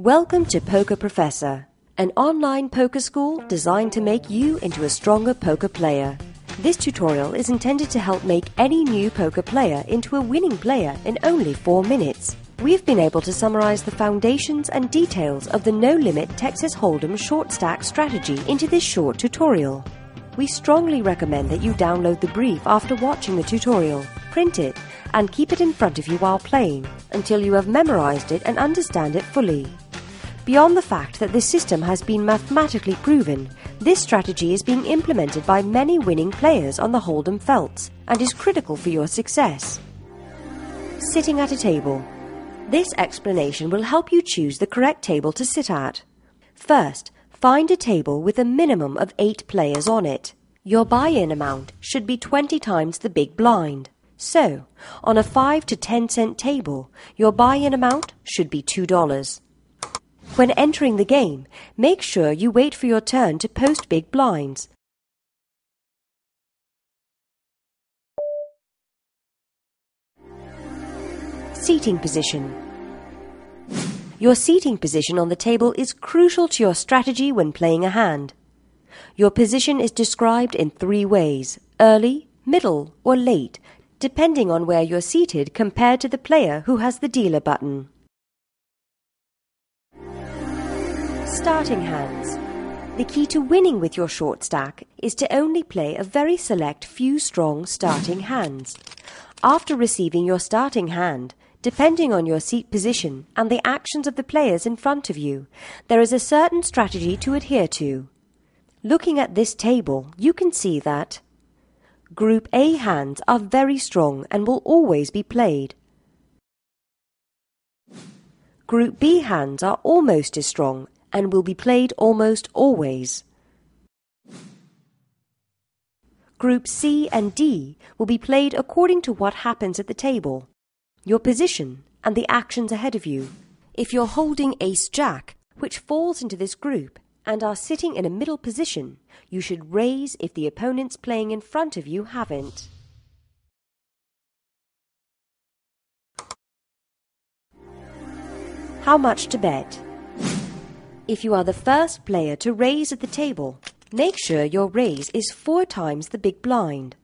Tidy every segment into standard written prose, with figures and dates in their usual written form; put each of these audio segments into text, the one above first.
Welcome to Poker Professor, an online poker school designed to make you into a stronger poker player. This tutorial is intended to help make any new poker player into a winning player in only 4 minutes. We've been able to summarize the foundations and details of the no-limit Texas Hold'em short stack strategy into this short tutorial. We strongly recommend that you download the brief after watching the tutorial, print it, and keep it in front of you while playing until you have memorized it and understand it fully. Beyond the fact that this system has been mathematically proven, this strategy is being implemented by many winning players on the Hold'em felts and is critical for your success. Sitting at a table. This explanation will help you choose the correct table to sit at. First, find a table with a minimum of 8 players on it. Your buy-in amount should be 20 times the big blind. So, on a 5 to 10 cent table, your buy-in amount should be $2. When entering the game, make sure you wait for your turn to post big blinds. Seating position. Your seating position on the table is crucial to your strategy when playing a hand. Your position is described in 3 ways: early, middle, or late, depending on where you're seated compared to the player who has the dealer button. Starting hands. The key to winning with your short stack is to only play a very select few strong starting hands. After receiving your starting hand, depending on your seat position and the actions of the players in front of you, there is a certain strategy to adhere to. Looking at this table, you can see that Group A hands are very strong and will always be played. Group B hands are almost as strong and will be played almost always. Group C and D will be played according to what happens at the table, your position, and the actions ahead of you. If you're holding Ace-Jack, which falls into this group, and are sitting in a middle position, you should raise if the opponents playing in front of you haven't. How much to bet? If you are the first player to raise at the table, make sure your raise is 4 times the big blind.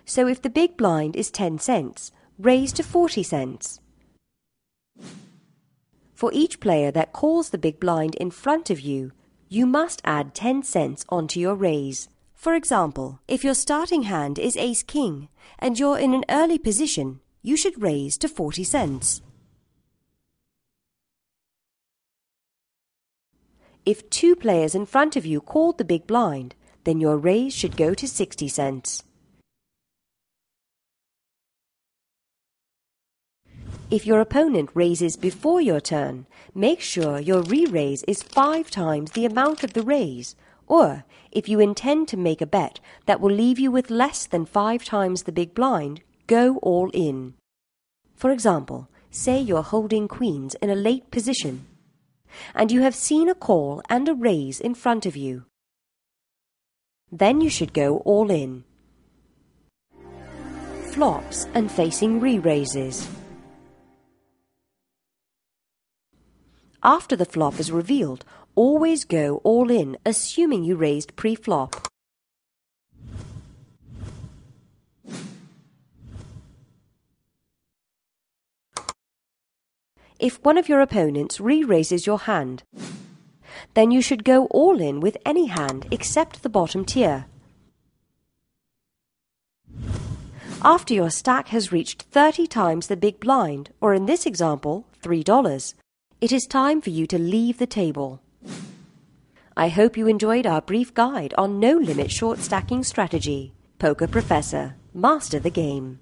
So if the big blind is 10 cents, raise to 40 cents. For each player that calls the big blind in front of you, you must add 10 cents onto your raise. For example, if your starting hand is Ace-King and you're in an early position, you should raise to 40 cents. If 2 players in front of you called the big blind, then your raise should go to 60 cents. If your opponent raises before your turn, make sure your re-raise is 5 times the amount of the raise, or if you intend to make a bet that will leave you with less than 5 times the big blind, go all in. For example, say you're holding queens in a late position, and you have seen a call and a raise in front of you. Then you should go all in. Flops and facing re-raises. After the flop is revealed, always go all in, assuming you raised pre-flop. If one of your opponents re-raises your hand, then you should go all in with any hand except the bottom tier. After your stack has reached 30 times the big blind, or in this example, $3, it is time for you to leave the table. I hope you enjoyed our brief guide on no-limit short stacking strategy. Poker Professor, master the game.